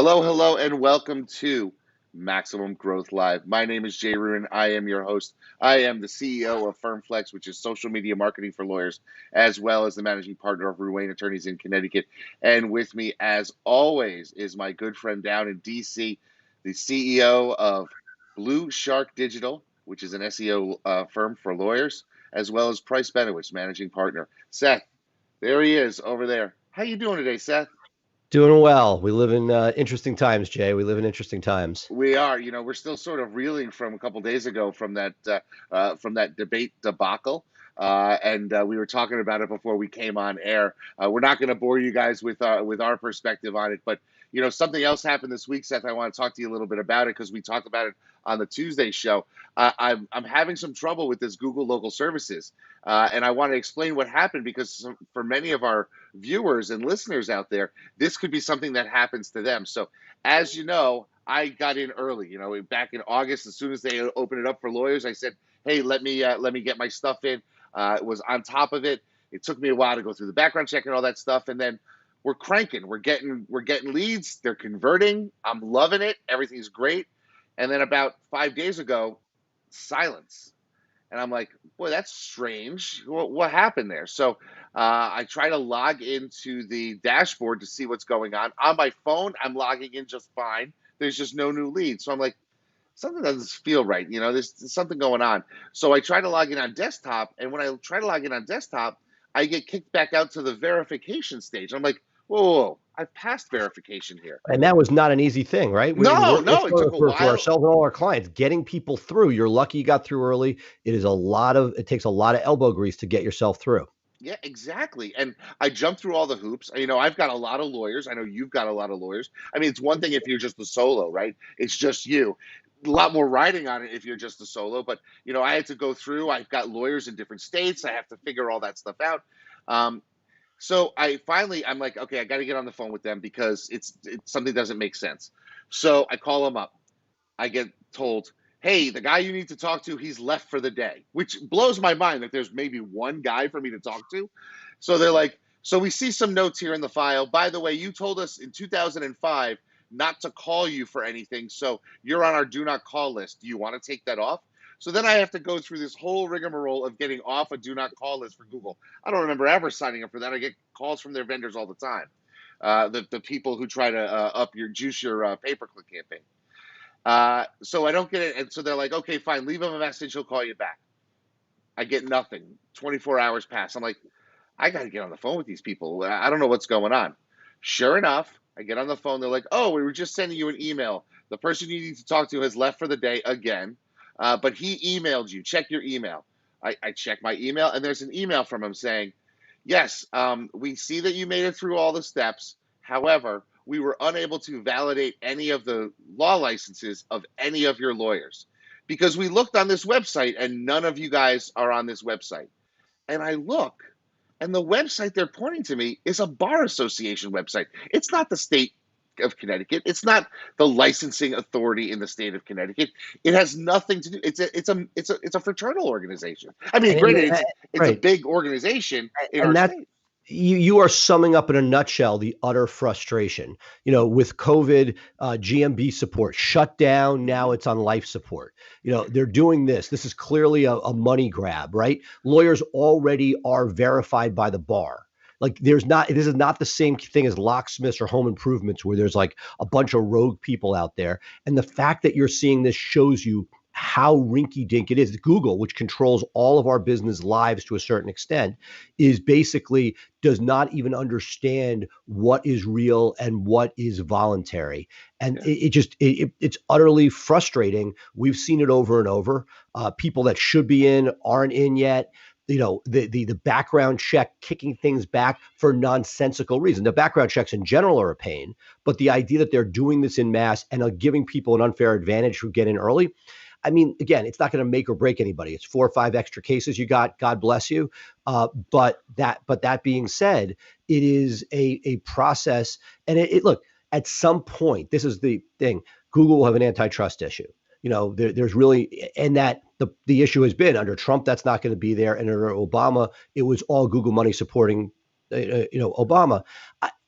Hello, hello, and welcome to Maximum Growth Live. My name is Jay Ruin. I am your host. I am the CEO of FirmFlex, which is social media marketing for lawyers, as well as the managing partner of Ruane Attorneys in Connecticut. And with me, as always, is my good friend down in DC, the CEO of BluShark Digital, which is an SEO firm for lawyers, as well as Price Benowitz, managing partner. Seth, there he is over there. How you doing today, Seth? Doing well. We live in interesting times, Jay. We live in interesting times. We are, we're still sort of reeling from a couple days ago from that debate debacle, and we were talking about it before we came on air. We're not going to bore you guys with our perspective on it, but something else happened this week, Seth. I want to talk to you a little bit about it because we talked about it on the Tuesday show. I'm having some trouble with this Google Local Services, and I want to explain what happened because for many of our viewers and listeners out there, this could be something that happens to them. So as you know, I got in early. Back in August, as soon as they opened it up for lawyers, I said, "Hey, let me get my stuff in." Was on top of it. It took me a while to go through the background check and all that stuff, and then we're cranking. We're getting leads. They're converting. I'm loving it. Everything's great. And then about 5 days ago, silence. And I'm like, boy, that's strange. What happened there? So I try to log into the dashboard to see what's going on. On my phone, I'm logging in just fine. There's just no new leads. So I'm like, something doesn't feel right. There's something going on. So I try to log in on desktop. And when I try to log in on desktop, I get kicked back out to the verification stage. I'm like, whoa, whoa, whoa, I've passed verification here. And that was not an easy thing, right? No, We're no, it took a for while. ourselves and all our clients, getting people through. You're lucky you got through early. It takes a lot of elbow grease to get yourself through. Yeah, exactly. And I jumped through all the hoops. I've got a lot of lawyers. I know you've got a lot of lawyers. I mean, it's one thing if you're just a solo, right? It's just you. A lot more riding on it if you're just a solo. But, I had to go through. I've got lawyers in different states. I have to figure all that stuff out. Um, so I'm like, okay, I got to get on the phone with them because it's something doesn't make sense. So I call them up. I get told, hey, the guy you need to talk to, he's left for the day, which blows my mind that there's maybe one guy for me to talk to. So they're like, so we see some notes here in the file. By the way, you told us in 2005 not to call you for anything. So you're on our do not call list. Do you want to take that off? So then I have to go through this whole rigmarole of getting off a do not call list for Google. I don't remember ever signing up for that. I get calls from their vendors all the time. The people who try to juice your pay-per-click campaign. So I don't get it. And so they're like, okay, fine, leave him a message. He'll call you back. I get nothing. 24 hours pass. I'm like, I got to get on the phone with these people. I don't know what's going on. Sure enough, I get on the phone. They're like, oh, we were just sending you an email. The person you need to talk to has left for the day again, but he emailed you. Check your email. I check my email, and there's an email from him saying, yes, we see that you made it through all the steps. However, we were unable to validate any of the law licenses of any of your lawyers because we looked on this website and none of you guys are on this website. And I look, and the website they're pointing to me is a bar association website. It's not the state of Connecticut. It's not the licensing authority in the state of Connecticut. It has nothing to do. It's a fraternal organization. I mean, And granted, it's a right. big organization in And our that state. you are summing up in a nutshell the utter frustration. With COVID, GMB support shut down. Now Mhm. it's on life support. They're doing this. This is clearly a money grab, right? Lawyers already are verified by the bar. Like this is not the same thing as locksmiths or home improvements where there's like a bunch of rogue people out there. And the fact that you're seeing this shows you how rinky dink it is. Google, which controls all of our business lives to a certain extent, is basically does not even understand what is real and what is voluntary. And Yeah. it's utterly frustrating. We've seen it over and over. People that should be in aren't in yet. The background check kicking things back for nonsensical reasons. The background checks in general are a pain, but the idea that they're doing this in mass and are giving people an unfair advantage who get in early. I mean, again, it's not going to make or break anybody. It's 4 or 5 extra cases you got. God bless you. But that being said, it is a process, and look, at some point, this is the thing. Google will have an antitrust issue. There's really, and that the issue has been under Trump, that's not going to be there, and under Obama, it was all Google money supporting, Obama.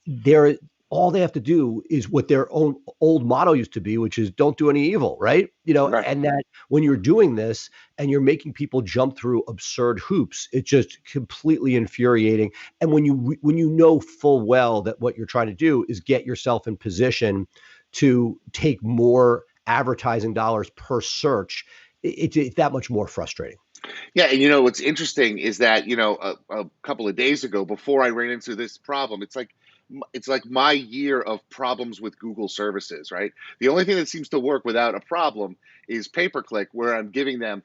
There, all they have to do is what their own old motto used to be, which is don't do any evil, right? Right. And that when you're doing this and you're making people jump through absurd hoops, it's just completely infuriating. And when you know full well that what you're trying to do is get yourself in position to take more advertising dollars per search, it's that much more frustrating. Yeah, and what's interesting is that a couple of days ago, before I ran into this problem, it's like my year of problems with Google services, right? The only thing that seems to work without a problem is pay per click, where I'm giving them,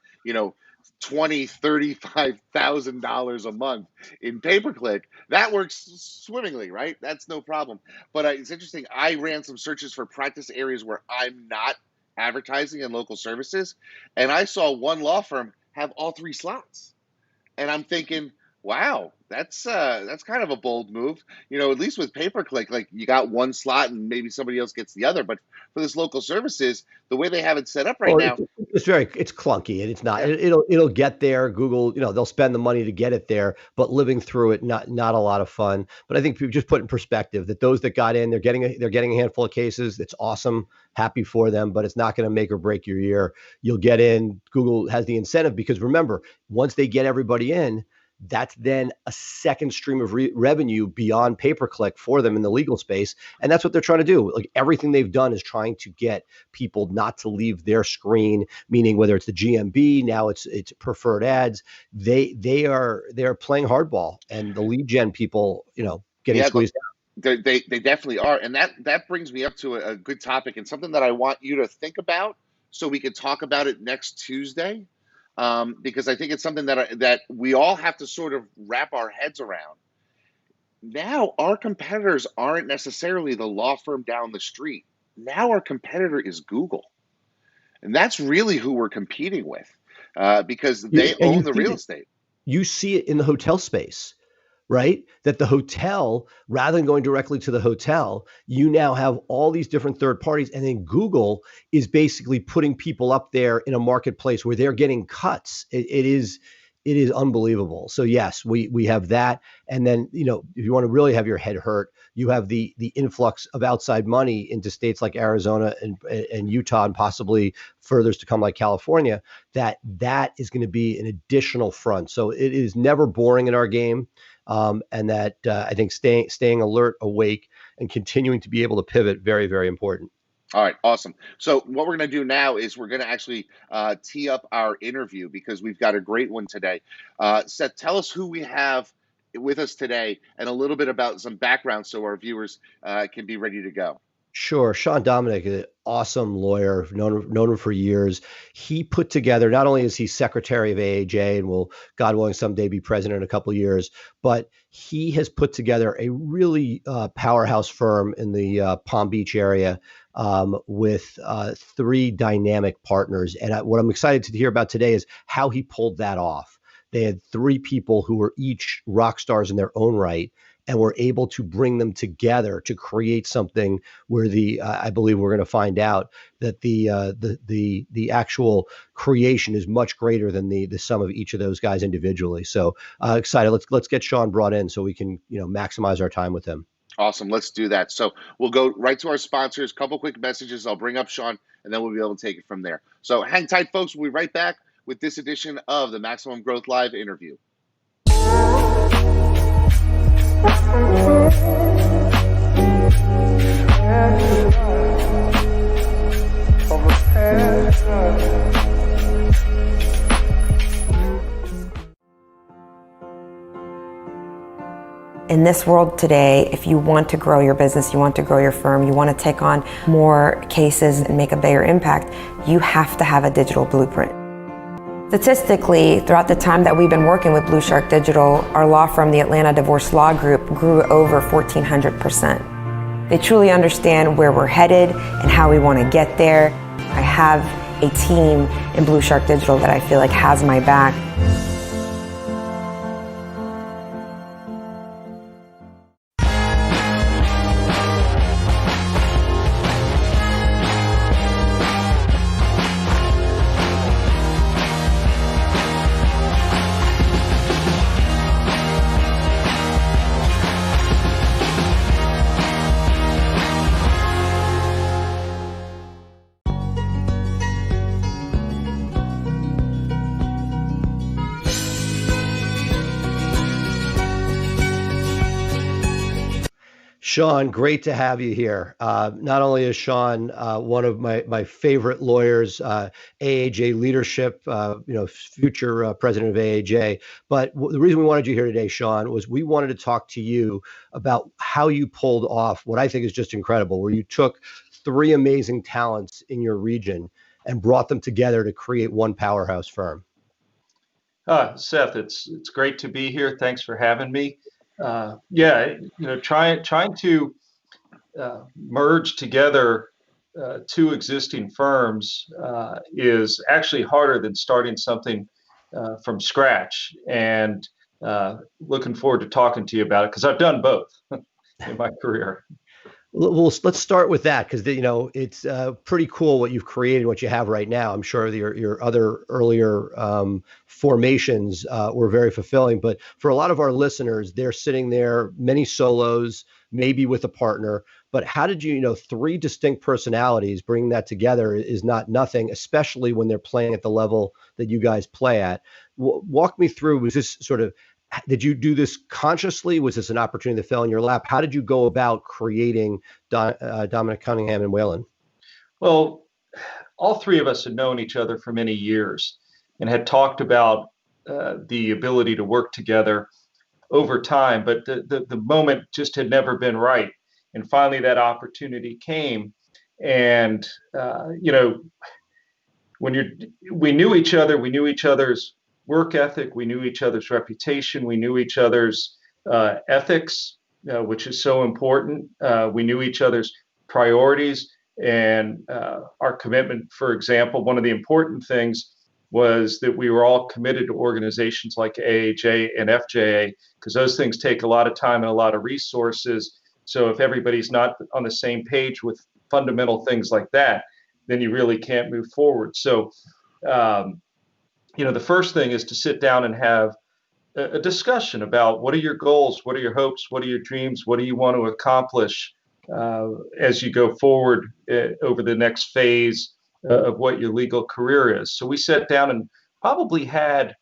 35,000 dollars a month in pay per click. That works swimmingly, right? That's no problem. But it's interesting. I ran some searches for practice areas where I'm not advertising in local services, and I saw one law firm have all three slots. And I'm thinking, wow, that's kind of a bold move. At least with pay per click, like you got one slot and maybe somebody else gets the other. But for this local services, the way they have it set up right Well, now, it's clunky and it's not. yeah, It'll get there. Google, they'll spend the money to get it there, but living through it, not a lot of fun. But I think people just put in perspective that those that got in, they're getting a handful of cases. It's awesome, happy for them, but it's not going to make or break your year. You'll get in. Google has the incentive because remember, once they get everybody in, that's then a second stream of revenue beyond pay per click for them in the legal space, and that's what they're trying to do. Like everything they've done is trying to get people not to leave their screen, meaning whether it's the GMB, now it's preferred ads. They're playing hardball, and the lead gen people, getting yeah, squeezed out. they definitely are, and that brings me up to a good topic and something that I want you to think about, so we can talk about it next Tuesday, because I think it's something that we all have to sort of wrap our heads around. Now, our competitors aren't necessarily the law firm down the street. Now, our competitor is Google, and that's really who we're competing with, because they And own the real estate. you see it in the hotel space, right? That the hotel, rather than going directly to the hotel, you now have all these different third parties. And then Google is basically putting people up there in a marketplace where they're getting cuts. It is unbelievable. So yes, we have that. And then, if you want to really have your head hurt, you have the influx of outside money into states like Arizona and Utah, and possibly furthers to come like California, that is going to be an additional front. So it is never boring in our game. And that I think staying alert, awake, and continuing to be able to pivot, very, very important. All right, awesome. So what we're going to do now is we're going to actually tee up our interview, because we've got a great one today. Seth, tell us who we have with us today and a little bit about some background so our viewers can be ready to go. Sure. Sean Domnick, an awesome lawyer, known him for years. He put together, not only is he secretary of AAJ and will, God willing, someday be president in a couple of years, but he has put together a really powerhouse firm in the Palm Beach area, with three dynamic partners. And what I'm excited to hear about today is how he pulled that off. They had three people who were each rock stars in their own right, and were able to bring them together to create something where I believe we're going to find out that the actual creation is much greater than the sum of each of those guys individually. So excited. Let's get Sean brought in so we can maximize our time with him. Awesome. Let's do that. So we'll go right to our sponsors, couple quick messages. I'll bring up Sean, and then we'll be able to take it from there. So hang tight, folks. We'll be right back with this edition of the Maximum Growth Live interview. In this world today, if you want to grow your business, you want to grow your firm, you want to take on more cases and make a bigger impact, you have to have a digital blueprint. Statistically, throughout the time that we've been working with BluShark Digital, our law firm, the Atlanta Divorce Law Group, grew over 1,400%. They truly understand where we're headed and how we want to get there. I have a team in BluShark Digital that I feel like has my back. Sean, great to have you here. Not only is Sean one of my favorite lawyers, AAJ leadership, future president of AAJ, but the reason we wanted you here today, Sean, was we wanted to talk to you about how you pulled off what I think is just incredible, where you took three amazing talents in your region and brought them together to create one powerhouse firm. Seth, it's great to be here. Thanks for having me. Yeah, trying to merge together two existing firms is actually harder than starting something from scratch. And looking forward to talking to you about it because I've done both in my career. Well, let's start with that because it's pretty cool what you've created, what you have right now. I'm sure your other earlier formations were very fulfilling, but for a lot of our listeners, they're sitting there, many solos, maybe with a partner. But how did three distinct personalities, bringing that together is not nothing, especially when they're playing at the level that you guys play at. Walk me through. Was this did you do this consciously? Was this an opportunity that fell in your lap? How did you go about creating Domnick, Cunningham, and Whalen? Well, all three of us had known each other for many years and had talked about the ability to work together over time, but the moment just had never been right. And finally, that opportunity came. And, we knew each other, we knew each other's work ethic, we knew each other's reputation, we knew each other's ethics, which is so important. We knew each other's priorities and our commitment. For example, one of the important things was that we were all committed to organizations like AAJ and FJA because those things take a lot of time and a lot of resources. So if everybody's not on the same page with fundamental things like that, then you really can't move forward. So, the first thing is to sit down and have a discussion about what are your goals, what are your hopes, what are your dreams, what do you want to accomplish as you go forward over the next phase of what your legal career is. So we sat down and probably had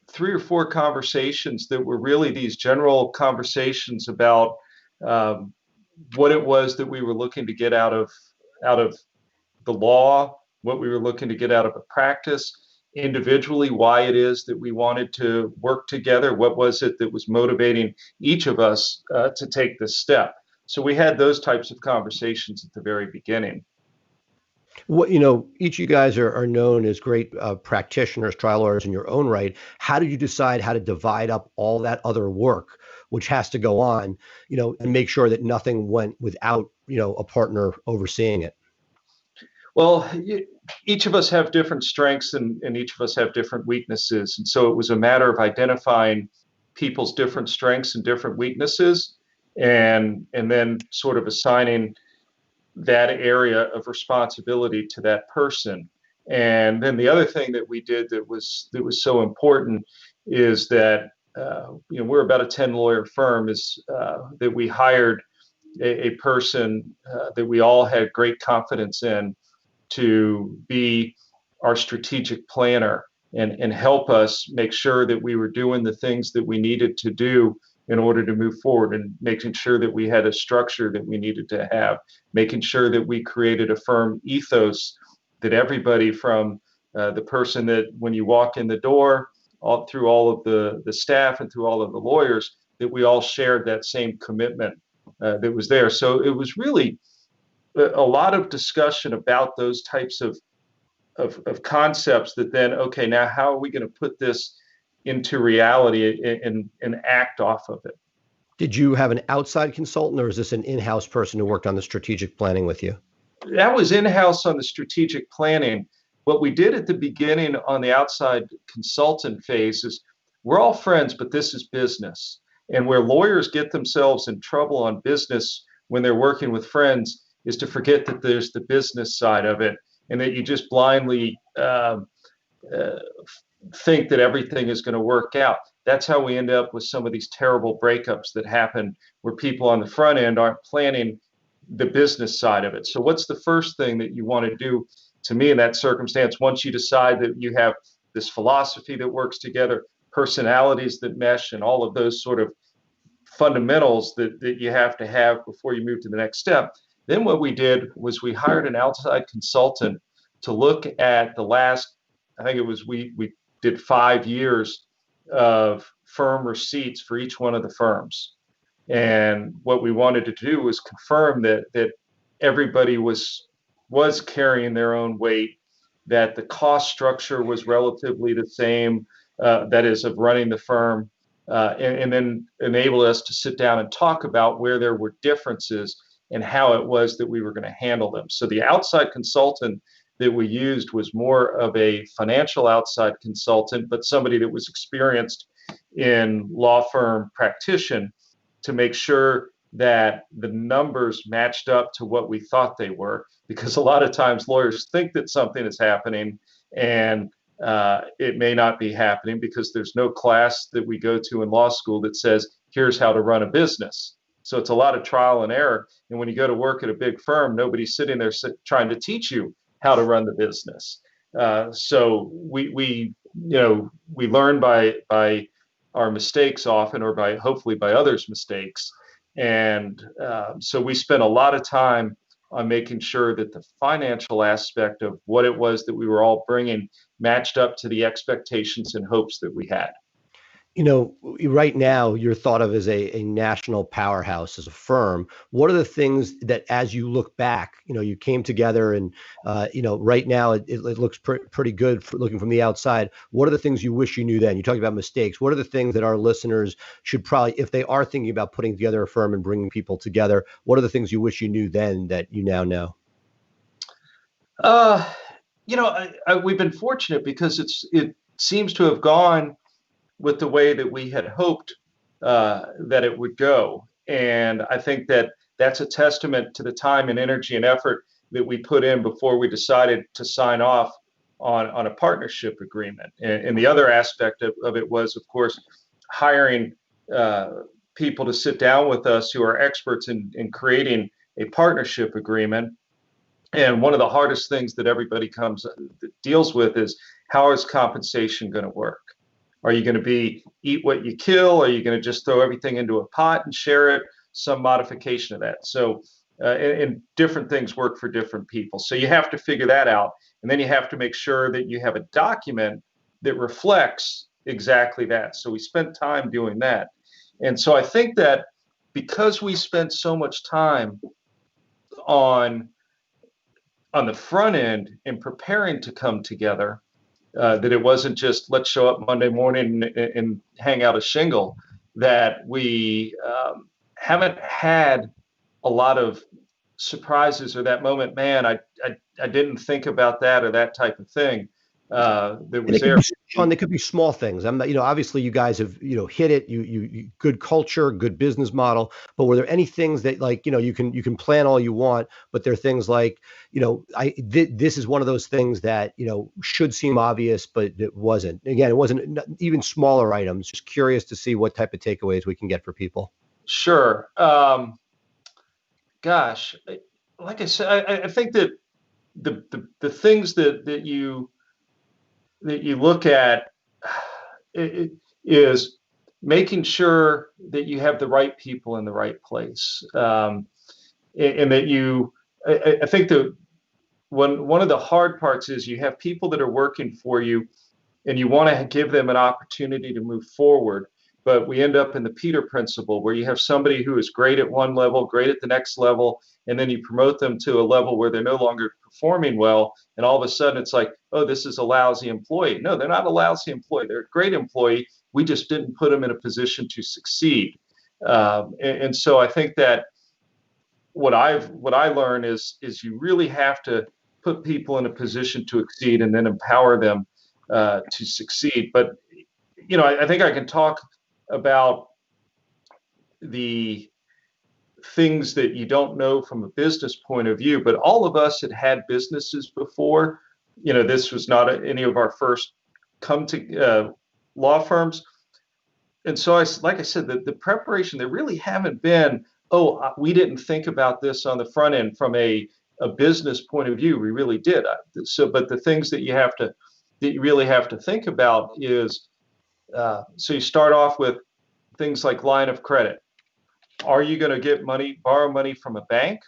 3 or 4 conversations that were really these general conversations about what it was that we were looking to get out of the law, what we were looking to get out of a practice, individually, why it is that we wanted to work together, what was it that was motivating each of us to take this step. So we had those types of conversations at the very beginning. What each of you guys are known as great practitioners, trial lawyers in your own right. How did you decide how to divide up all that other work, which has to go on, and make sure that nothing went without a partner overseeing it? Well, each of us have different strengths and each of us have different weaknesses. And so it was a matter of identifying people's different strengths and different weaknesses and then sort of assigning that area of responsibility to that person. And then the other thing that we did that was so important is that we're about a 10-lawyer firm, is that we hired a person that we all had great confidence in to be our strategic planner and help us make sure that we were doing the things that we needed to do in order to move forward, and making sure that we had a structure that we needed to have, making sure that we created a firm ethos that everybody from the person that when you walk in the door, all through all of the staff and through all of the lawyers, that we all shared that same commitment that was there. So it was really a lot of discussion about those types of concepts that then, okay, now how are we going to put this into reality and act off of it? Did you have an outside consultant, or is this an in-house person who worked on the strategic planning with you? That was in-house on the strategic planning. What we did at the beginning on the outside consultant phase is we're all friends, but this is business. And where lawyers get themselves in trouble on business when they're working with friends is to forget that there's the business side of it, and that you just blindly think that everything is going to work out. That's how we end up with some of these terrible breakups that happen, where people on the front end aren't planning the business side of it. So what's the first thing that you want to do, to me, in that circumstance, once you decide that you have this philosophy that works together, personalities that mesh, and all of those sort of fundamentals that you have to have before you move to the next step. Then what we did was we hired an outside consultant to look at the last, I think it was, we did 5 years of firm receipts for each one of the firms. And what we wanted to do was confirm that everybody was carrying their own weight, that the cost structure was relatively the same, that is, of running the firm, and then enable us to sit down and talk about where there were differences and how it was that we were going to handle them. So the outside consultant that we used was more of a financial outside consultant, but somebody that was experienced in law firm practitioner, to make sure that the numbers matched up to what we thought they were, because a lot of times lawyers think that something is happening and it may not be happening, because there's no class that we go to in law school that says, here's how to run a business. So it's a lot of trial and error. And when you go to work at a big firm, nobody's sitting there trying to teach you how to run the business. So we learn by our mistakes often, or by hopefully by others' mistakes. And so we spent a lot of time on making sure that the financial aspect of what it was that we were all bringing matched up to the expectations and hopes that we had. Right now you're thought of as a national powerhouse as a firm. What are the things that, as you look back, you came together and, right now it looks pretty good for looking from the outside. What are the things you wish you knew then? You talked about mistakes. What are the things that our listeners should probably, if they are thinking about putting together a firm and bringing people together, what are the things you wish you knew then that you now know? We've been fortunate because it seems to have gone with the way that we had hoped that it would go. And I think that that's a testament to the time and energy and effort that we put in before we decided to sign off on a partnership agreement. And the other aspect of it was, of course, hiring people to sit down with us who are experts in creating a partnership agreement. And one of the hardest things that everybody deals with is, how is compensation going to work? Are you going to eat what you kill? Are you going to just throw everything into a pot and share it? Some modification of that. So, and different things work for different people. So you have to figure that out. And then you have to make sure that you have a document that reflects exactly that. So we spent time doing that. And so I think that because we spent so much time on the front end in preparing to come together, that it wasn't just let's show up Monday morning and hang out a shingle, that we haven't had a lot of surprises, or that moment, man, I didn't think about that, or that type of thing that was there. Sean, they could be small things. I'm not, obviously you guys have, hit it, you good culture, good business model, but were there any things that, like, you can plan all you want, but there are things like, this is one of those things that, should seem obvious, but it wasn't. Again, it wasn't even smaller items. Just curious to see what type of takeaways we can get for people. Sure. Gosh, like I said, I think that the things that you look at is making sure that you have the right people in the right place, and that I think that one of the hard parts is you have people that are working for you, and you want to give them an opportunity to move forward. But we end up in the Peter principle, where you have somebody who is great at one level, great at the next level, and then you promote them to a level where they're no longer performing well. And all of a sudden it's like, oh, this is a lousy employee. No, they're not a lousy employee. They're a great employee. We just didn't put them in a position to succeed. And so I think that what I learned is you really have to put people in a position to exceed, and then empower them to succeed. But, I think I can talk about the things that you don't know from a business point of view, but all of us had businesses before. This was not any of our first come to law firms. And so like I said, the preparation, there really haven't been, we didn't think about this on the front end from a business point of view. We really did. But the things that you really have to think about is, so you start off with things like line of credit. Are you going to borrow money from a bank?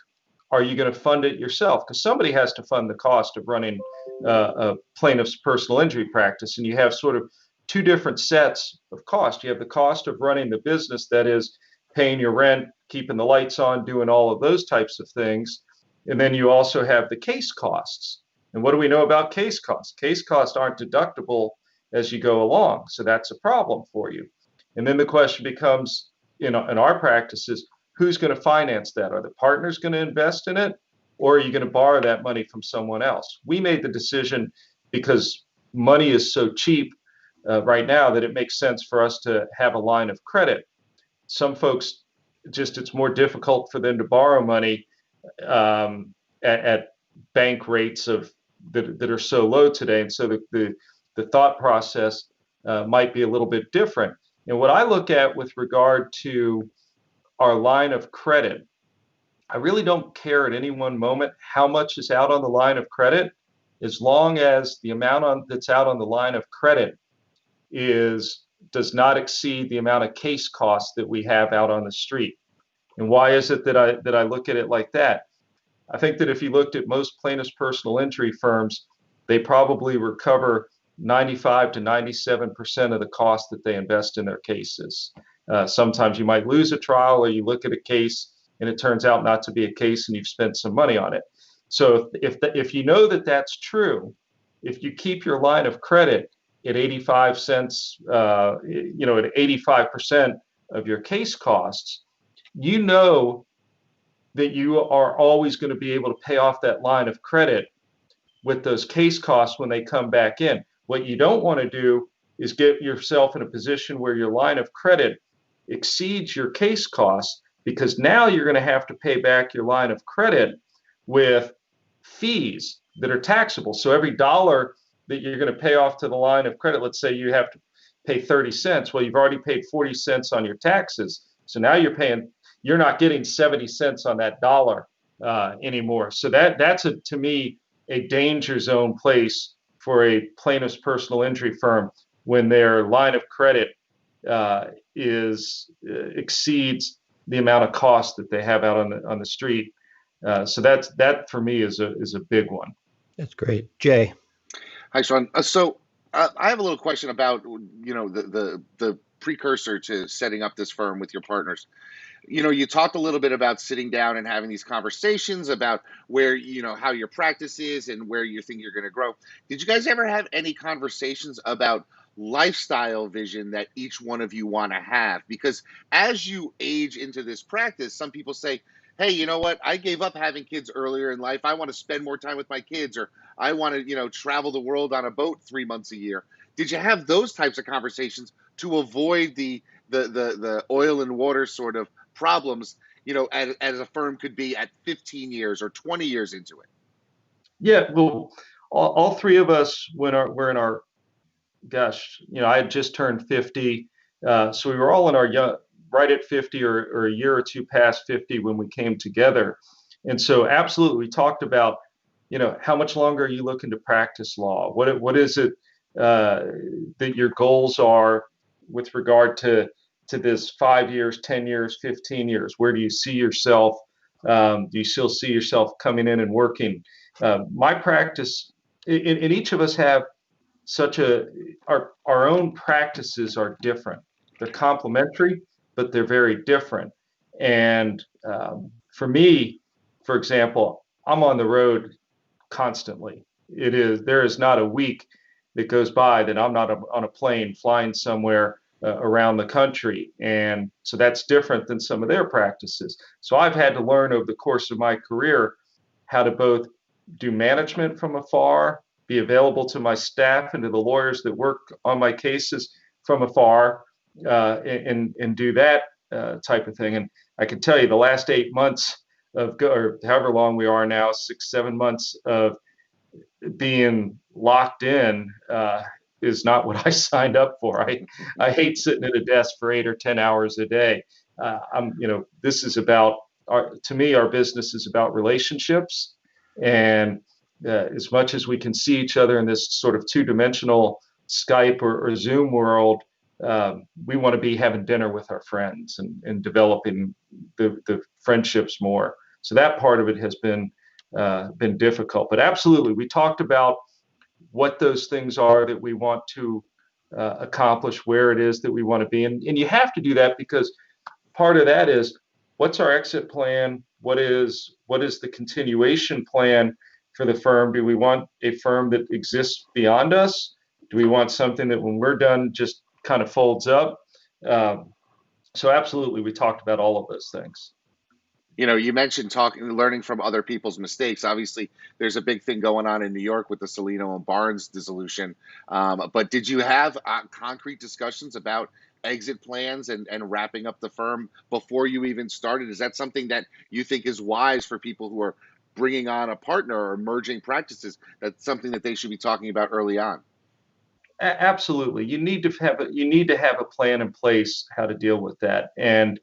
Are you going to fund it yourself? Because somebody has to fund the cost of running a plaintiff's personal injury practice. And you have sort of two different sets of cost. You have the cost of running the business, that is paying your rent, keeping the lights on, doing all of those types of things. And then you also have the case costs. And what do we know about case costs? Case costs aren't deductible as you go along. So that's a problem for you. And then the question becomes, in our practices, who's going to finance that? Are the partners going to invest in it, or are you going to borrow that money from someone else? We made the decision because money is so cheap right now that it makes sense for us to have a line of credit. Some folks, it's more difficult for them to borrow money at bank rates that are so low today. And so the thought process might be a little bit different. And what I look at with regard to our line of credit, I really don't care at any one moment how much is out on the line of credit, as long as the amount that's out on the line of credit does not exceed the amount of case costs that we have out on the street. And why is it that I look at it like that? I think that if you looked at most plaintiffs' personal injury firms, they probably recover 95 to 97% of the cost that they invest in their cases. Sometimes you might lose a trial, or you look at a case and it turns out not to be a case and you've spent some money on it. So if you know that that's true, if you keep your line of credit at 85 cents, at 85% of your case costs, you know that you are always going to be able to pay off that line of credit with those case costs when they come back in. What you don't want to do is get yourself in a position where your line of credit exceeds your case costs, because now you're going to have to pay back your line of credit with fees that are taxable. So every dollar that you're going to pay off to the line of credit, let's say you have to pay 30 cents. Well, you've already paid 40 cents on your taxes. So now you're not getting 70 cents on that dollar anymore. So that's to me, a danger zone place for a plaintiff's personal injury firm when their line of credit exceeds the amount of cost that they have out on the street. So that for me is a big one. That's great. Jay. Hi, Sean. So I have a little question about the precursor to setting up this firm with your partners. You talked a little bit about sitting down and having these conversations about where, how your practice is and where you think you're going to grow. Did you guys ever have any conversations about lifestyle vision that each one of you want to have? Because as you age into this practice, some people say, hey, you know what? I gave up having kids earlier in life. I want to spend more time with my kids, or I want to, travel the world on a boat 3 months a year. Did you have those types of conversations to avoid the oil and water sort of problems, as a firm could be at 15 years or 20 years into it? Yeah, well, all three of us, we're in our, I had just turned 50. So we were all in our right at 50 or a year or two past 50 when we came together. And so absolutely, we talked about, how much longer are you looking to practice law? What is it that your goals are with regard to this 5 years, 10 years, 15 years? Where do you see yourself? Do you still see yourself coming in and working? My practice, and each of us have our own practices are different. They're complementary, but they're very different. And for me, for example, I'm on the road constantly. There is not a week that goes by that I'm not on a plane flying somewhere around the country. And so that's different than some of their practices. So I've had to learn over the course of my career how to both do management from afar, be available to my staff and to the lawyers that work on my cases from afar, and do that type of thing. And I can tell you the last 8 months or however long we are now, 6-7 months of being locked in is not what I signed up for. I hate sitting at a desk for 8 or 10 hours a day. This is about, to me, our business is about relationships. And as much as we can see each other in this sort of two-dimensional Skype or Zoom world, we want to be having dinner with our friends and developing the friendships more. So that part of it has been difficult. But absolutely, we talked about what those things are that we want to accomplish, where it is that we want to be. And you have to do that because part of that is, what's our exit plan? What is the continuation plan for the firm? Do we want a firm that exists beyond us? Do we want something that when we're done just kind of folds up? So absolutely, we talked about all of those things. You mentioned learning from other people's mistakes. Obviously, there's a big thing going on in New York with the Salino and Barnes dissolution. But did you have concrete discussions about exit plans and wrapping up the firm before you even started? Is that something that you think is wise for people who are bringing on a partner or merging practices? That's something that they should be talking about early on. Absolutely, you need to have a plan in place how to deal with that. And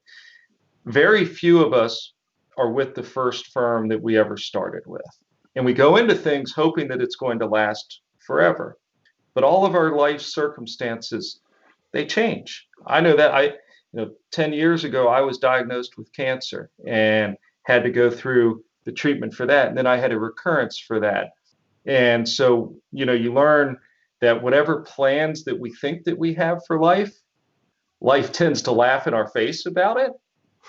very few of us are with the first firm that we ever started with. And we go into things hoping that it's going to last forever. But all of our life circumstances, they change. I know that 10 years ago, I was diagnosed with cancer and had to go through the treatment for that. And then I had a recurrence for that. And so, you learn that whatever plans that we think that we have for life tends to laugh in our face about it.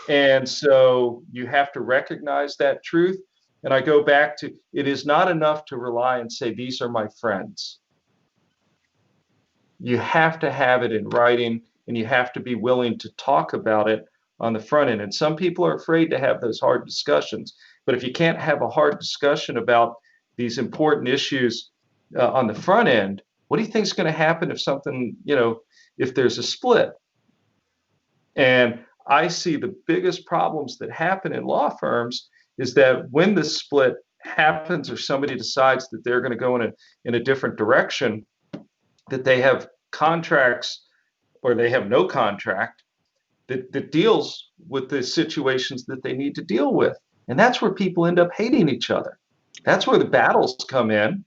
And so you have to recognize that truth. And I go back to, it is not enough to rely and say, these are my friends. You have to have it in writing, and you have to be willing to talk about it on the front end. And some people are afraid to have those hard discussions. But if you can't have a hard discussion about these important issues on the front end, what do you think is going to happen if something, if there's a split? And I see the biggest problems that happen in law firms is that when the split happens or somebody decides that they're going to go in a different direction, that they have contracts or they have no contract that deals with the situations that they need to deal with. And that's where people end up hating each other. That's where the battles come in.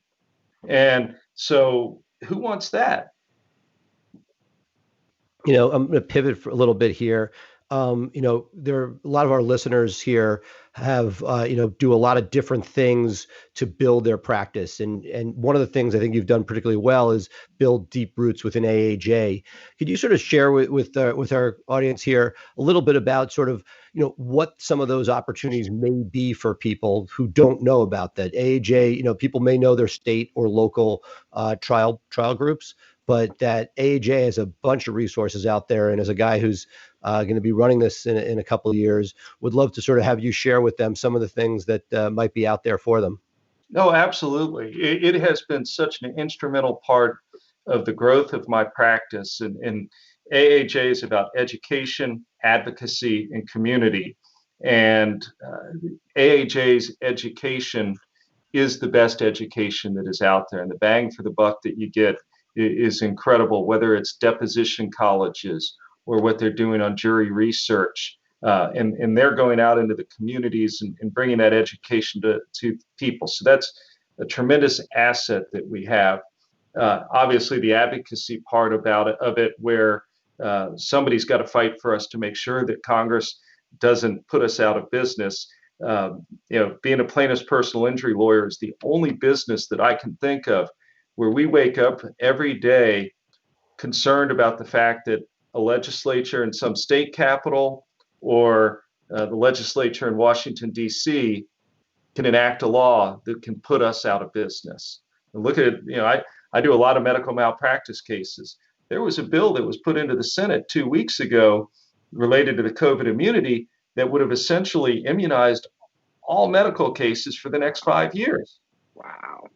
And so who wants that? I'm going to pivot for a little bit here. There are a lot of our listeners here have, do a lot of different things to build their practice. And one of the things I think you've done particularly well is build deep roots within AAJ. Could you sort of share with our audience here a little bit about sort of, what some of those opportunities may be for people who don't know about that? AAJ, people may know their state or local trial groups, but that AAJ has a bunch of resources out there. And as a guy who's going to be running this in a couple of years, would love to sort of have you share with them some of the things that might be out there for them. No, absolutely. It has been such an instrumental part of the growth of my practice. And AAJ is about education, advocacy, and community. And AAJ's education is the best education that is out there. And the bang for the buck that you get is incredible, whether it's deposition colleges or what they're doing on jury research. And they're going out into the communities and bringing that education to people. So that's a tremendous asset that we have. Obviously, the advocacy part of it, where somebody's got to fight for us to make sure that Congress doesn't put us out of business. Being a plaintiff's personal injury lawyer is the only business that I can think of where we wake up every day concerned about the fact that a legislature in some state capital or the legislature in Washington, D.C. can enact a law that can put us out of business. And look at it, I do a lot of medical malpractice cases. There was a bill that was put into the Senate 2 weeks ago related to the COVID immunity that would have essentially immunized all medical cases for the next 5 years. Wow.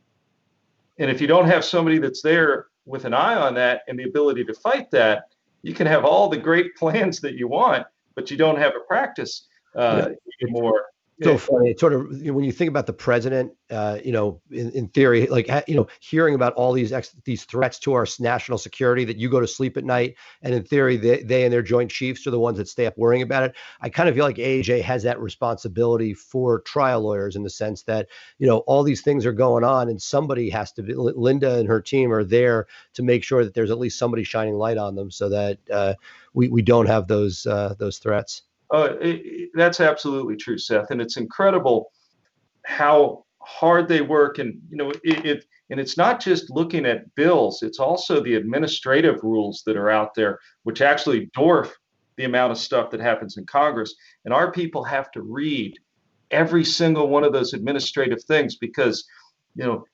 And if you don't have somebody that's there with an eye on that and the ability to fight that, you can have all the great plans that you want, but you don't have a practice anymore. So funny. It's sort of, when you think about the president, in theory, hearing about all these threats to our national security, that you go to sleep at night, and in theory, they and their joint chiefs are the ones that stay up worrying about it. I kind of feel like AAJ has that responsibility for trial lawyers in the sense that, all these things are going on, and somebody has to be, Linda and her team are there to make sure that there's at least somebody shining light on them so that we don't have those threats. That's absolutely true, Seth. And it's incredible how hard they work. And, and it's not just looking at bills, it's also the administrative rules that are out there, which actually dwarf the amount of stuff that happens in Congress. And our people have to read every single one of those administrative things because,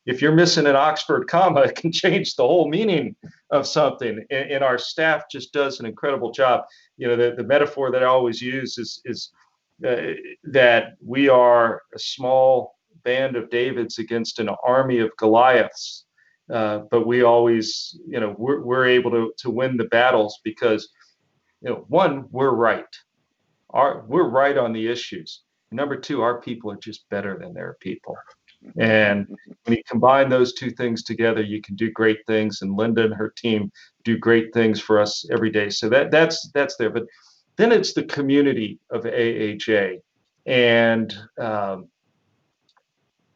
if you're missing an Oxford comma, it can change the whole meaning of something. And our staff just does an incredible job. The metaphor that I always use is that we are a small band of Davids against an army of Goliaths. But we always, we're able to win the battles because, one, we're right. We're right on the issues. Number two, our people are just better than their people. And when you combine those two things together, you can do great things. And Linda and her team do great things for us every day. So that's there. But then it's the community of AAJ. And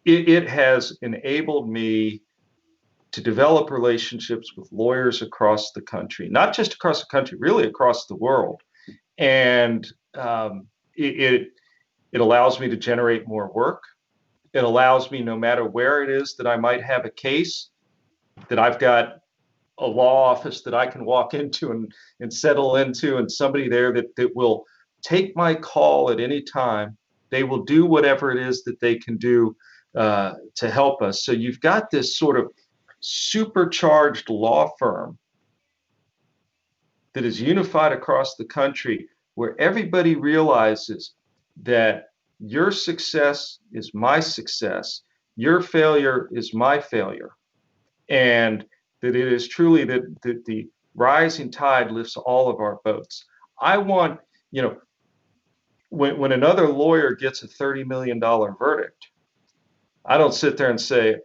it has enabled me to develop relationships with lawyers across the country, not just across the country, really across the world. And it allows me to generate more work. It allows me, no matter where it is that I might have a case, that I've got a law office that I can walk into and settle into, and somebody there that will take my call at any time. They will do whatever it is that they can do to help us. So you've got this sort of supercharged law firm that is unified across the country, where everybody realizes that your success is my success, your failure is my failure, and that it is truly that the rising tide lifts all of our boats. I want, when another lawyer gets a $30 million verdict, I don't sit there and say,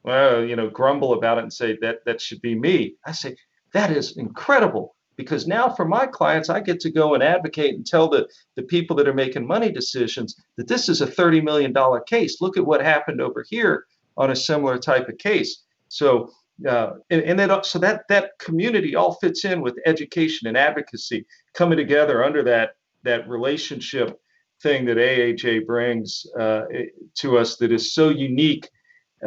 well, grumble about it and say that should be me. I say, that is incredible, because now for my clients, I get to go and advocate and tell the people that are making money decisions that this is a $30 million case. Look at what happened over here on a similar type of case. So, so that community all fits in with education and advocacy coming together under that relationship thing that AAJ brings to us that is so unique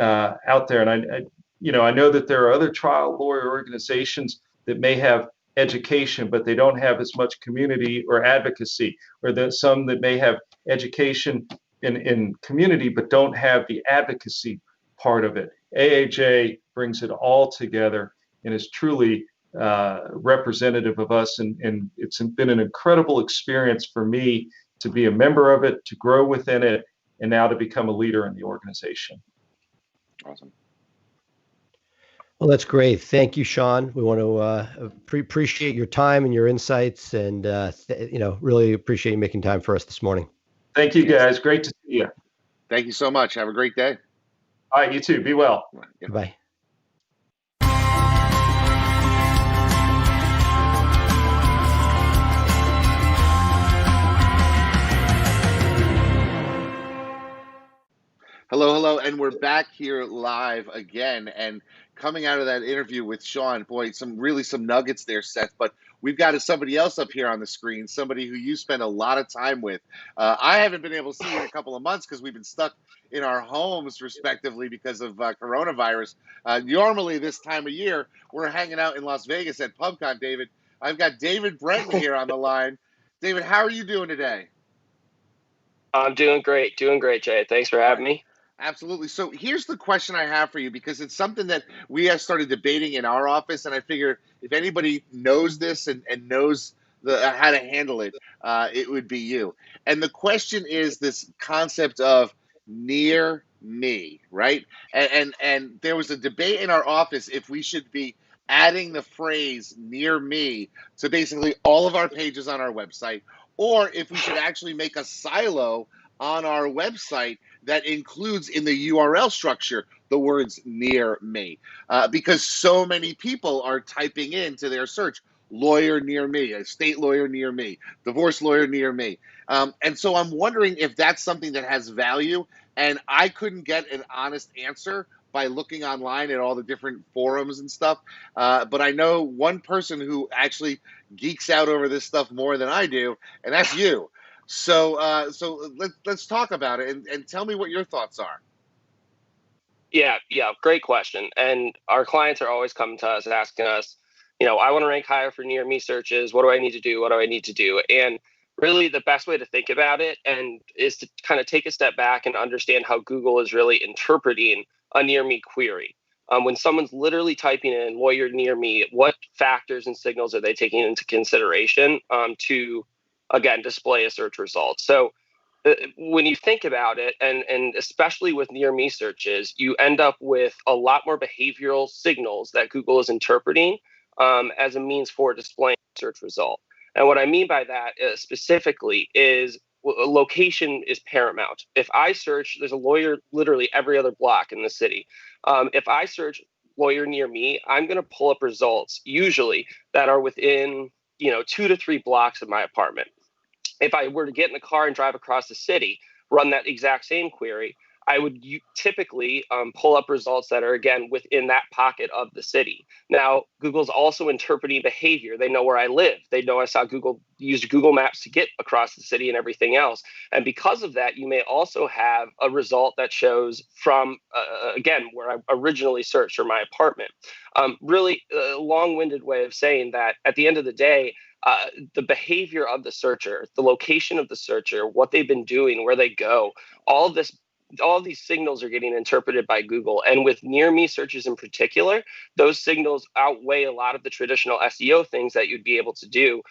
out there. And I know that there are other trial lawyer organizations that may have education, but they don't have as much community or advocacy, or some that may have education in community but don't have the advocacy part of it. AAJ brings it all together and is truly representative of us, and it's been an incredible experience for me to be a member of it, to grow within it, and now to become a leader in the organization. Awesome. Well, that's great. Thank you, Sean. We want to appreciate your time and your insights, and really appreciate you making time for us this morning. Thank you, guys. Great to see you. Thank you so much. Have a great day. All right, you too. Be well. Yeah. Bye. Hello, and we're back here live again. And coming out of that interview with Sean, boy, some nuggets there, Seth. But we've got somebody else up here on the screen, somebody who you spend a lot of time with. I haven't been able to see in a couple of months because we've been stuck in our homes, respectively, because of coronavirus. Normally, this time of year, we're hanging out in Las Vegas at PubCon, David. I've got David Brenton here on the line. David, how are you doing today? I'm doing great, Jay. Thanks for having me. Absolutely. So here's the question I have for you, because it's something that we have started debating in our office, and I figure if anybody knows this and knows how to handle it, it would be you. And the question is this concept of near me, right? And there was a debate in our office if we should be adding the phrase near me to basically all of our pages on our website, or if we should actually make a silo on our website that includes in the URL structure the words near me, because so many people are typing into their search lawyer near me, a state lawyer near me, divorce lawyer near me. And so I'm wondering if that's something that has value, and I couldn't get an honest answer by looking online at all the different forums and stuff. But I know one person who actually geeks out over this stuff more than I do, and that's you. So let's talk about it and tell me what your thoughts are. Yeah, great question. And our clients are always coming to us asking us, I want to rank higher for near me searches. What do I need to do? What do I need to do? And really, the best way to think about it and is to kind of take a step back and understand how Google is really interpreting a near me query. When someone's literally typing in lawyer near me, what factors and signals are they taking into consideration to, again, display a search result? So when you think about it, and especially with near me searches, you end up with a lot more behavioral signals that Google is interpreting as a means for displaying a search result. And what I mean by that specifically is location is paramount. If I search, there's a lawyer literally every other block in the city. If I search lawyer near me, I'm going to pull up results usually that are within 2 to 3 blocks of my apartment. If I were to get in the car and drive across the city, run that exact same query, I would typically pull up results that are, again, within that pocket of the city. Now, Google's also interpreting behavior. They know where I live. They know I saw used Google Maps to get across the city and everything else. And because of that, you may also have a result that shows from, again, where I originally searched, or my apartment. Really a long-winded way of saying that at the end of the day, the behavior of the searcher, the location of the searcher, what they've been doing, where they go, all of these signals are getting interpreted by Google. And with near me searches in particular, those signals outweigh a lot of the traditional SEO things that you'd be able to do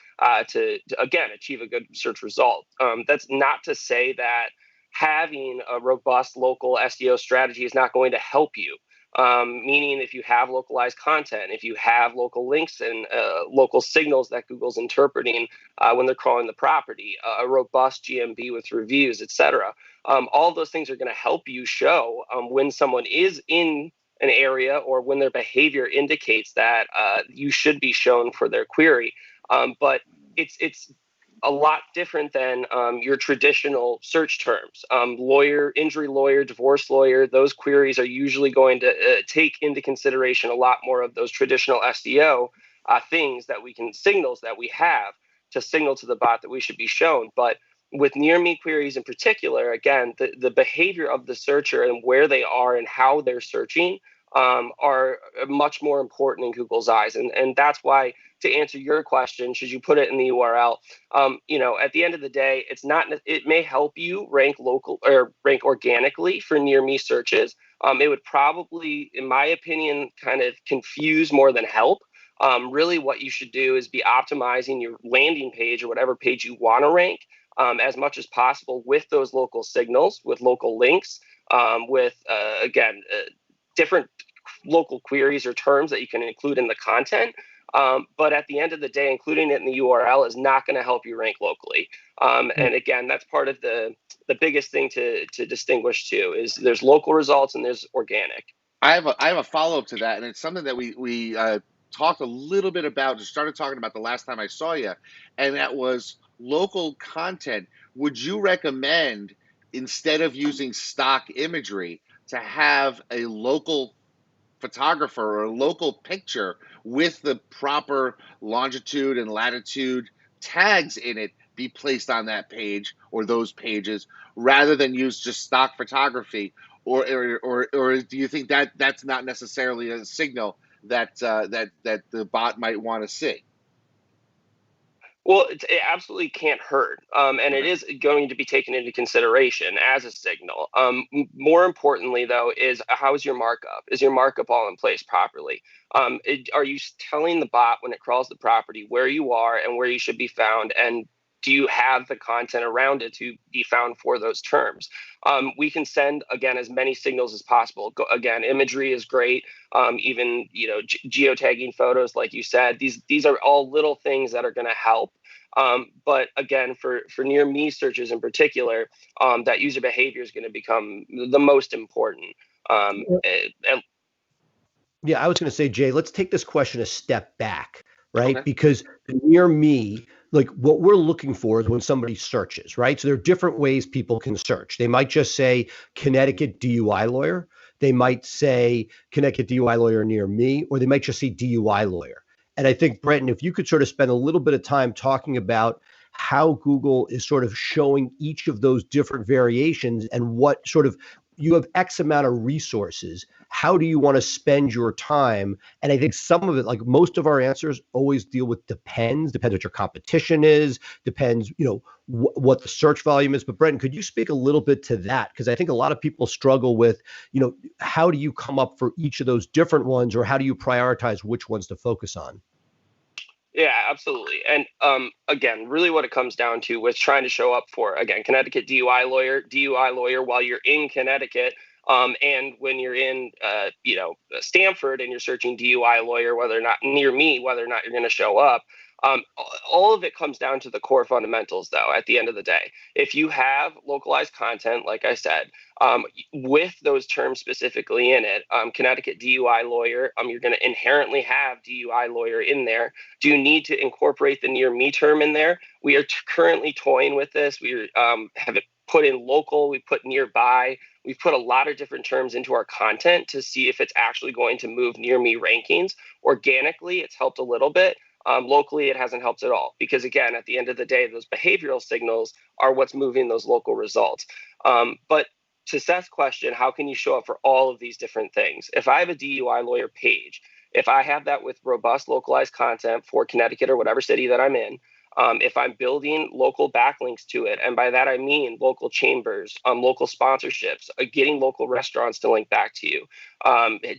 to again, achieve a good search result. That's not to say that having a robust local SEO strategy is not going to help you. Meaning if you have localized content, if you have local links and local signals that Google's interpreting when they're crawling the property, a robust GMB with reviews, etc. All of those things are going to help you show when someone is in an area or when their behavior indicates that you should be shown for their query. But it's a lot different than your traditional search terms. Lawyer, injury lawyer, divorce lawyer, those queries are usually going to take into consideration a lot more of those traditional SEO signals that we have to signal to the bot that we should be shown. But with near me queries in particular, again, the behavior of the searcher and where they are and how they're searching are much more important in Google's eyes. And that's why, to answer your question, should you put it in the URL? At the end of the day, it may help you rank local or rank organically for near me searches. It would probably, in my opinion, kind of confuse more than help. Really what you should do is be optimizing your landing page or whatever page you want to rank as much as possible with those local signals, with local links, with, different local queries or terms that you can include in the content. But at the end of the day, including it in the URL is not going to help you rank locally. And again, that's part of the biggest thing to distinguish too, is there's local results and there's organic. I have a follow-up to that, and it's something that we talked a little bit about, just started talking about the last time I saw you, and that was local content. Would you recommend, instead of using stock imagery, to have a local photographer or a local picture with the proper longitude and latitude tags in it be placed on that page or those pages, rather than use just stock photography? Or do you think that that's not necessarily a signal that that the bot might want to see? Well, it absolutely can't hurt, and it is going to be taken into consideration as a signal. More importantly, though, is how is your markup? Is your markup all in place properly? Are you telling the bot when it crawls the property where you are and where you should be found, and do you have the content around it to be found for those terms? We can send, again, as many signals as possible. Again, imagery is great. Even geotagging photos, like you said, these are all little things that are going to help. But again, for near me searches in particular, that user behavior is going to become the most important. Yeah, I was going to say, Jay, let's take this question a step back, right? Okay. Because near me, like what we're looking for is when somebody searches, right? So there are different ways people can search. They might just say Connecticut DUI lawyer. They might say Connecticut DUI lawyer near me, or they might just say DUI lawyer. And I think, Brenton, if you could sort of spend a little bit of time talking about how Google is sort of showing each of those different variations and what sort of you have X amount of resources. How do you want to spend your time? And I think some of it, like most of our answers, always deal with depends what your competition is, depends, what the search volume is. But Brenton, could you speak a little bit to that? Because I think a lot of people struggle with, how do you come up for each of those different ones, or how do you prioritize which ones to focus on? Yeah, absolutely. And again, really what it comes down to was trying to show up for, again, Connecticut DUI lawyer while you're in Connecticut. And when you're in, Stamford and you're searching DUI lawyer, whether or not near me, whether or not you're going to show up. All of it comes down to the core fundamentals, though, at the end of the day. If you have localized content, like I said, with those terms specifically in it, Connecticut DUI lawyer, you're going to inherently have DUI lawyer in there. Do you need to incorporate the near me term in there? We are currently toying with this. We have it put in local, we put nearby. We've put a lot of different terms into our content to see if it's actually going to move near me rankings. Organically, it's helped a little bit. Locally, it hasn't helped at all, because again, at the end of the day, those behavioral signals are what's moving those local results. But to Seth's question, how can you show up for all of these different things? If I have a DUI lawyer page, if I have that with robust localized content for Connecticut or whatever city that I'm in, if I'm building local backlinks to it, and by that I mean local chambers, local sponsorships, getting local restaurants to link back to you,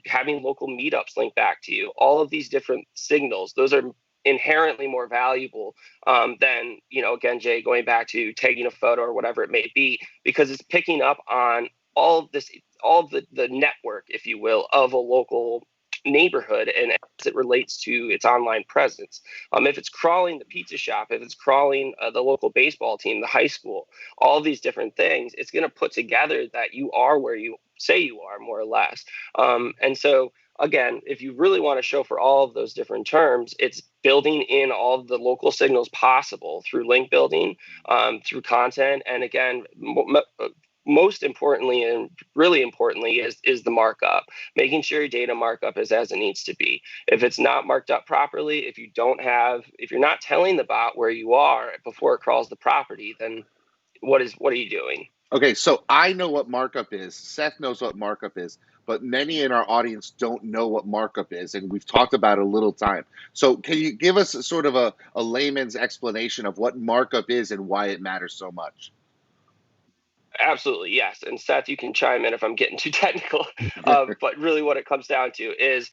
having local meetups link back to you, all of these different signals, those are inherently more valuable than, again, Jay, going back to tagging a photo or whatever it may be, because it's picking up on all of this, all of the network, if you will, of a local neighborhood and as it relates to its online presence. If it's crawling the pizza shop, if it's crawling the local baseball team, the high school, all these different things, it's going to put together that you are where you say you are, more or less. And so, again, if you really want to show for all of those different terms, it's building in all of the local signals possible through link building, through content. And again, most importantly, and really importantly, is the markup, making sure your data markup is as it needs to be. If it's not marked up properly, if you're not telling the bot where you are before it crawls the property, then what are you doing? Okay, so I know what markup is. Seth knows what markup is, but many in our audience don't know what markup is, and we've talked about it a little time. So can you give us sort of a layman's explanation of what markup is and why it matters so much? Absolutely, yes. And Seth, you can chime in if I'm getting too technical. But really what it comes down to is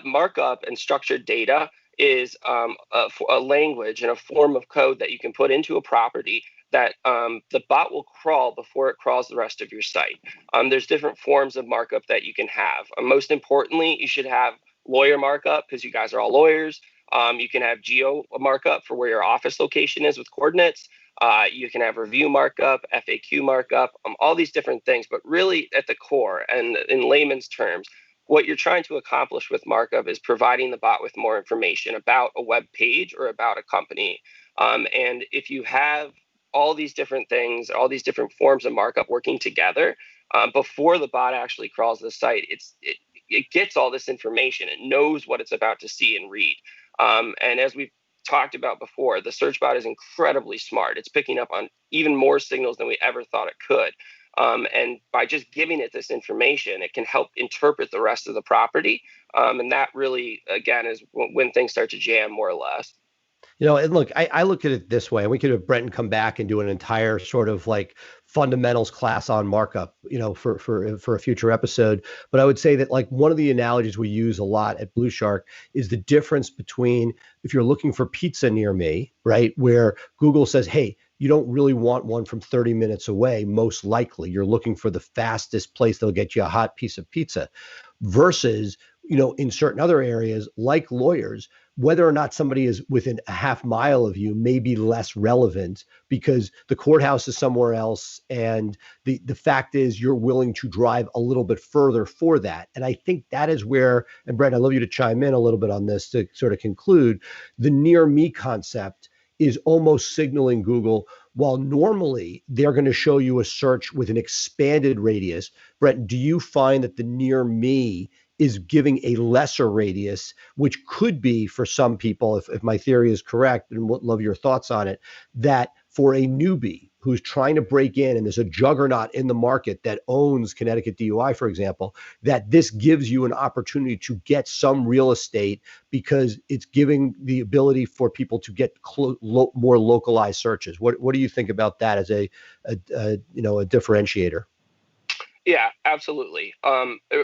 markup and structured data is a language and a form of code that you can put into a property that the bot will crawl before it crawls the rest of your site. There's different forms of markup that you can have. Most importantly, you should have lawyer markup, because you guys are all lawyers. You can have geo markup for where your office location is with coordinates. You can have review markup, FAQ markup, all these different things. But really at the core and in layman's terms, what you're trying to accomplish with markup is providing the bot with more information about a web page or about a company. And if you have all these different things, all these different forms of markup working together, before the bot actually crawls the site, it gets all this information. It knows what it's about to see and read. And as we've talked about before, the search bot is incredibly smart. It's picking up on even more signals than we ever thought it could. And by just giving it this information, it can help interpret the rest of the property. And that really, again, is when things start to jam, more or less. And look, I look at it this way, and we could have Brenton come back and do an entire sort of like fundamentals class on markup, for a future episode. But I would say that like one of the analogies we use a lot at BluShark is the difference between if you're looking for pizza near me, right, where Google says, hey, you don't really want one from 30 minutes away. Most likely you're looking for the fastest place that'll get you a hot piece of pizza, versus, in certain other areas like lawyers, whether or not somebody is within a half mile of you may be less relevant because the courthouse is somewhere else. And the fact is you're willing to drive a little bit further for that. And I think that is where, and Brett, I'd love you to chime in a little bit on this to sort of conclude, the near me concept is almost signaling Google, while normally they're going to show you a search with an expanded radius. Brett, do you find that the near me is giving a lesser radius, which could be for some people, if my theory is correct, and would love your thoughts on it, that for a newbie who's trying to break in, and there's a juggernaut in the market that owns Connecticut DUI, for example, that this gives you an opportunity to get some real estate because it's giving the ability for people to get more localized searches. What do you think about that as a differentiator? Yeah, absolutely.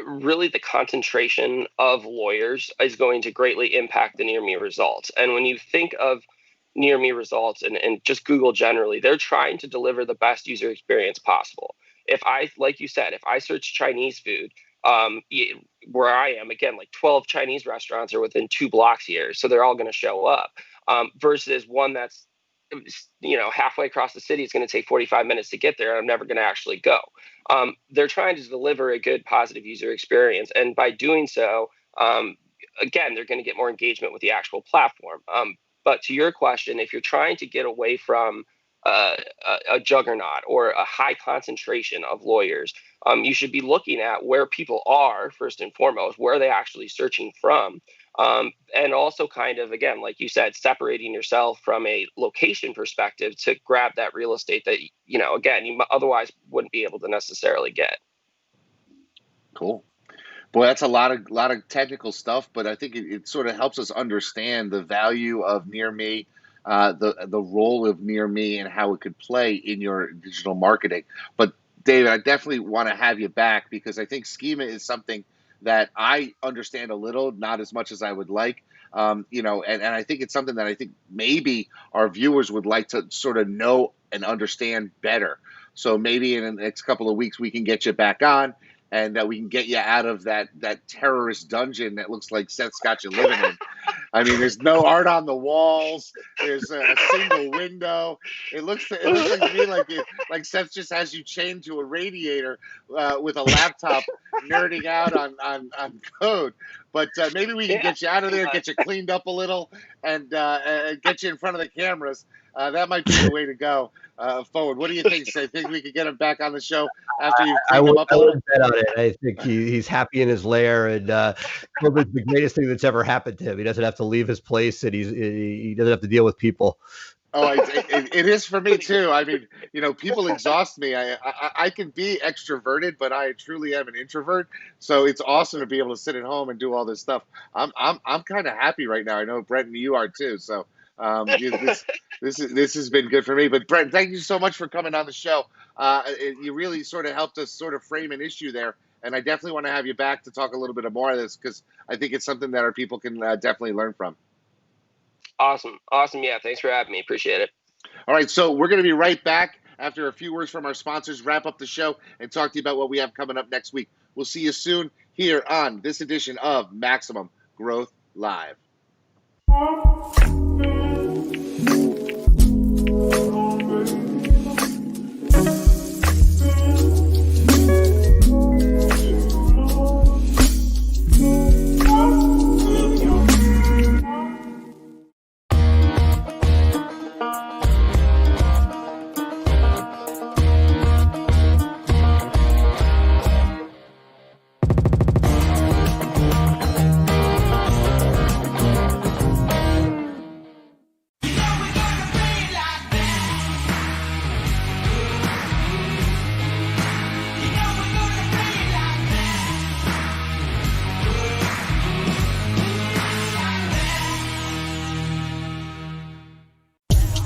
Really, the concentration of lawyers is going to greatly impact the near me results. And when you think of near me results and just Google generally, they're trying to deliver the best user experience possible. Like you said, if I search Chinese food, where I am, again, like 12 Chinese restaurants are within 2 blocks here, so they're all going to show up. Versus one that's halfway across the city, it's going to take 45 minutes to get there, and I'm never going to actually go. They're trying to deliver a good, positive user experience, and by doing so, again, they're going to get more engagement with the actual platform. But to your question, if you're trying to get away from a juggernaut or a high concentration of lawyers, you should be looking at where people are first and foremost, where are they actually searching from, and also kind of, again, like you said, separating yourself from a location perspective to grab that real estate that, again, you otherwise wouldn't be able to necessarily get. Cool. Boy, that's a lot of technical stuff, but I think it sort of helps us understand the value of near me, the role of near me, and how it could play in your digital marketing. But David, I definitely want to have you back because I think schema is something that I understand a little, not as much as I would like. And I think it's something that I think maybe our viewers would like to sort of know and understand better. So maybe in the next couple of weeks we can get you back on, and we can get you out of that terrorist dungeon that looks like Seth's got you living in. I mean, there's no art on the walls. There's a single window. It looks like to me like Seth just has you chained to a radiator with a laptop, nerding out on code. But maybe we can get you out of there, get you cleaned up a little, and get you in front of the cameras. That might be the way to go forward. What do you think, Seth? Think we could get him back on the show after you've cleaned him up a little? I would bet on it. I think he's happy in his lair, and COVID's the greatest thing that's ever happened to him. He doesn't have to leave his place, and he doesn't have to deal with people. Oh, it is for me too. I mean, people exhaust me. I can be extroverted, but I truly am an introvert. So it's awesome to be able to sit at home and do all this stuff. I'm kind of happy right now. I know, Brenton, you are too. So this has been good for me. But Brenton, thank you so much for coming on the show. You really sort of helped us sort of frame an issue there. And I definitely want to have you back to talk a little bit more of this because I think it's something that our people can definitely learn from. Awesome. Yeah, thanks for having me. Appreciate it. All right, so we're going to be right back after a few words from our sponsors, wrap up the show, and talk to you about what we have coming up next week. We'll see you soon here on this edition of Maximum Growth Live.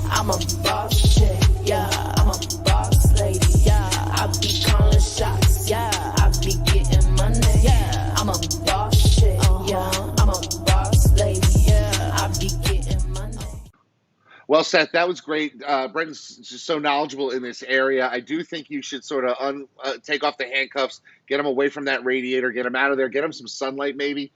I'm a boss chick, yeah. I'm a boss lady, yeah. I be calling shots, yeah. I be getting money, yeah. I'm a boss chick, yeah. I'm a boss lady, yeah. I be getting money. Well, Seth, that was great. Brenton's just so knowledgeable in this area. I do think you should sort of take off the handcuffs, get him away from that radiator, get him out of there, get him some sunlight maybe.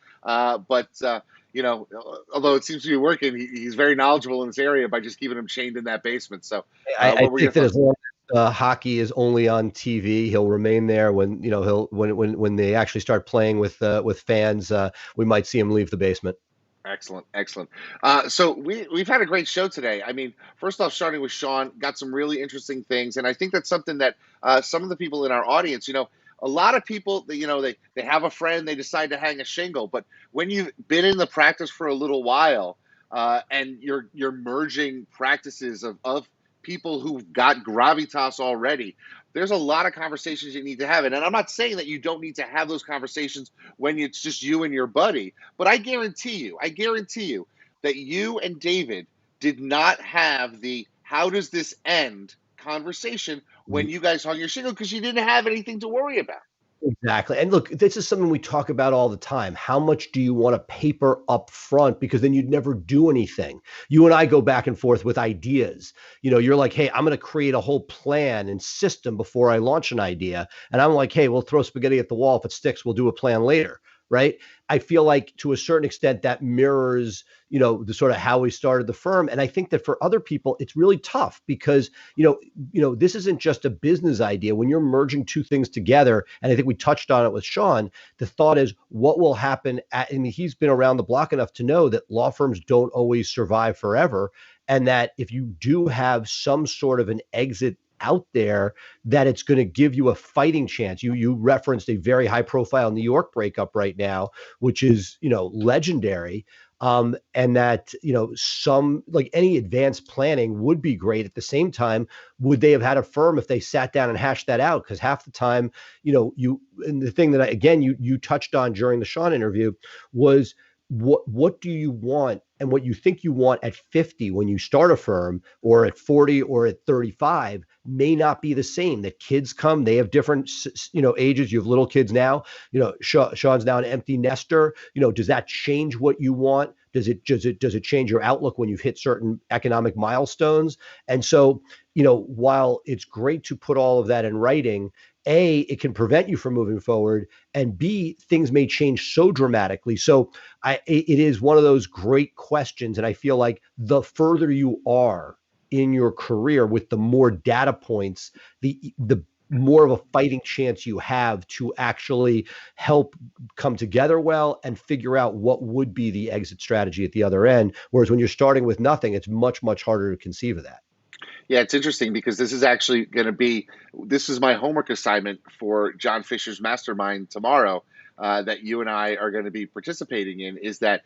Although it seems to be working, he's very knowledgeable in this area by just keeping him chained in that basement. So I think that as long as hockey is only on TV, he'll remain there. When when they actually start playing with fans, we might see him leave the basement. Excellent. So we've had a great show today. I mean, first off, starting with Sean, got some really interesting things, and I think that's something that some of the people in our audience, a lot of people, they have a friend, they decide to hang a shingle. But when you've been in the practice for a little while, and you're merging practices of people who've got gravitas already, there's a lot of conversations you need to have. And I'm not saying that you don't need to have those conversations when it's just you and your buddy, but I guarantee you that you and David did not have the "how does this end" conversation when you guys hung your shingle, because you didn't have anything to worry about. Exactly. And look, this is something we talk about all the time. How much do you want to paper up front? Because then you'd never do anything. You and I go back and forth with ideas. You're like, hey, I'm going to create a whole plan and system before I launch an idea. And I'm like, hey, we'll throw spaghetti at the wall. If it sticks, we'll do a plan later. Right. I feel like to a certain extent that mirrors, the sort of how we started the firm. And I think that for other people, it's really tough because, this isn't just a business idea. When you're merging two things together, and I think we touched on it with Sean, the thought is what will happen and he's been around the block enough to know that law firms don't always survive forever. And that if you do have some sort of an exit out there, that it's going to give you a fighting chance. You referenced a very high profile New York breakup right now, which is, legendary. And that, some, like, any advanced planning would be great. At the same time, would they have had a firm if they sat down and hashed that out? Because half the time, and the thing that you touched on during the Sean interview was what do you want, and what you think you want at 50 when you start a firm, or at 40 or at 35 may not be the same. That kids come, they have different, ages. You have little kids now, Sean's now an empty nester. Does that change what you want? Does it change your outlook when you've hit certain economic milestones? And so, while it's great to put all of that in writing, A, it can prevent you from moving forward, and B, things may change so dramatically. So it is one of those great questions. And I feel like the further you are in your career with the more data points, the more of a fighting chance you have to actually help come together well and figure out what would be the exit strategy at the other end. Whereas when you're starting with nothing, it's much, much harder to conceive of that. Yeah, it's interesting because this is actually going to be, this is my homework assignment for John Fisher's mastermind tomorrow, that you and I are going to be participating in, is that,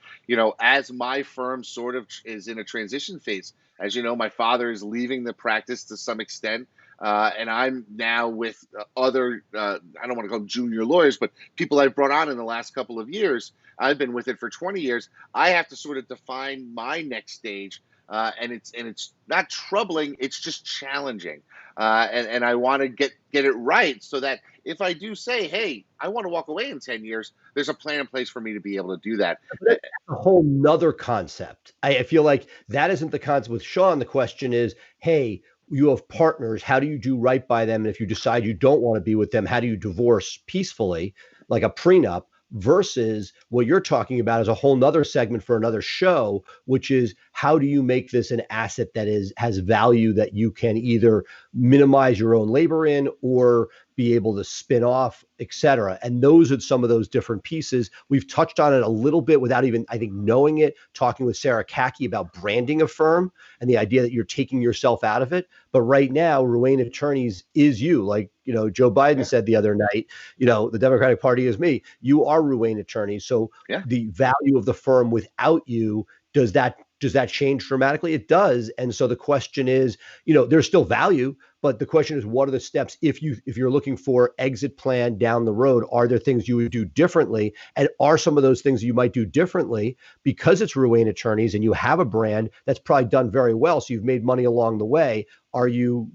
as my firm sort of is in a transition phase, as you know, my father is leaving the practice to some extent. And I'm now with other, I don't want to call them junior lawyers, but people I've brought on in the last couple of years. I've been with it for 20 years. I have to sort of define my next stage. And it's not troubling, it's just challenging. And I want to get it right, so that if I do say, hey, I want to walk away in 10 years, there's a plan in place for me to be able to do that. That's a whole nother concept. I feel like that isn't the concept with Sean. The question is, hey, you have partners. How do you do right by them? And if you decide you don't want to be with them, how do you divorce peacefully, like a prenup? Versus what you're talking about is a whole nother segment for another show, which is how do you make this an asset that has value that you can either minimize your own labor in or be able to spin off, et cetera. And those are some of those different pieces. We've touched on it a little bit without even, I think, knowing it, talking with Sarah Kaki about branding a firm and the idea that you're taking yourself out of it. But right now, Ruane Attorneys is you. Like, Joe Biden said the other night, the Democratic Party is me. You are Ruane Attorneys. So the value of the firm without you, does that change dramatically? It does. And so the question is, there's still value, but the question is, what are the steps if you're looking for exit plan down the road? Are there things you would do differently? And are some of those things you might do differently because it's Ruane Attorneys and you have a brand that's probably done very well, so you've made money along the way? Are you,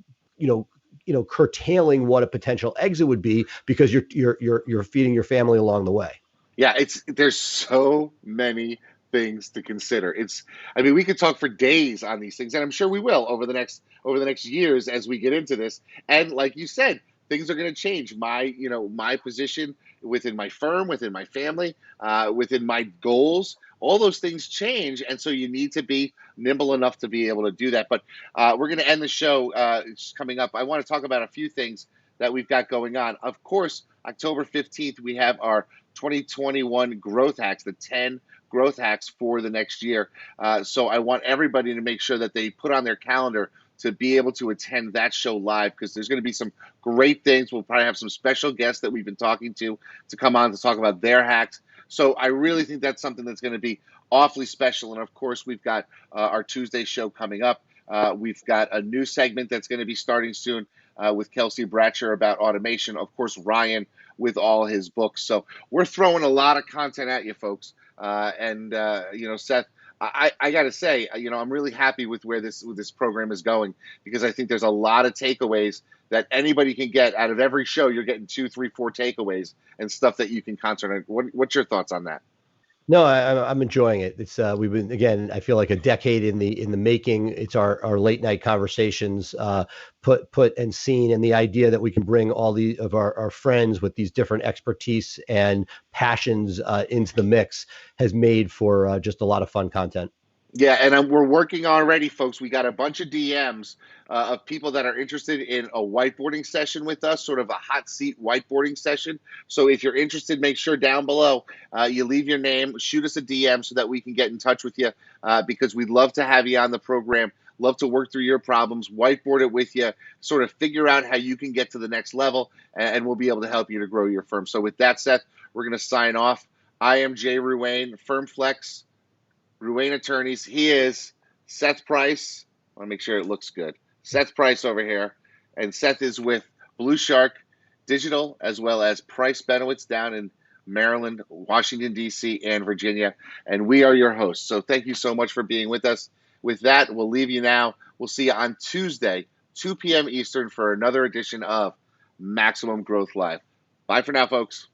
curtailing what a potential exit would be because you're feeding your family along the way? Yeah, there's so many things to consider. We could talk for days on these things, and I'm sure we will over the next years as we get into this. And like you said, things are going to change. My position within my firm, within my family, within my goals, all those things change, and so you need to be nimble enough to be able to do that. But we're going to end the show. It's coming up. I want to talk about a few things that we've got going on. Of course, October 15th, we have our 2021 growth hacks, the 10 growth hacks for the next year. So I want everybody to make sure that they put on their calendar to be able to attend that show live, because there's going to be some great things. We'll probably have some special guests that we've been talking to come on to talk about their hacks. So I really think that's something that's going to be awfully special. And of course, we've got our Tuesday show coming up. We've got a new segment that's going to be starting soon with Kelsey Bratcher about automation. Of course, Ryan with all his books. So we're throwing a lot of content at you, folks. Seth, I got to say, I'm really happy with where this program is going, because I think there's a lot of takeaways that anybody can get out of every show. You're getting 2, 3, 4 takeaways and stuff that you can concentrate on. What's your thoughts on that? No, I'm enjoying it. It's we've been, again, I feel like a decade in the making. It's our late night conversations, put and seen, and the idea that we can bring all of our friends with these different expertise and passions into the mix has made for just a lot of fun content. Yeah, and we're working already, folks. We got a bunch of DMs of people that are interested in a whiteboarding session with us, sort of a hot seat whiteboarding session. So if you're interested, make sure down below you leave your name, shoot us a DM so that we can get in touch with you, because we'd love to have you on the program, love to work through your problems, whiteboard it with you, sort of figure out how you can get to the next level, and we'll be able to help you to grow your firm. So with that, Seth, we're going to sign off. I am Jay Ruane, FirmFlex, Ruane Attorneys. He is Seth Price. I want to make sure it looks good. Seth Price over here. And Seth is with BluShark Digital, as well as Price Benowitz down in Maryland, Washington, D.C., and Virginia. And we are your hosts. So thank you so much for being with us. With that, we'll leave you now. We'll see you on Tuesday, 2 p.m. Eastern, for another edition of Maximum Growth Live. Bye for now, folks.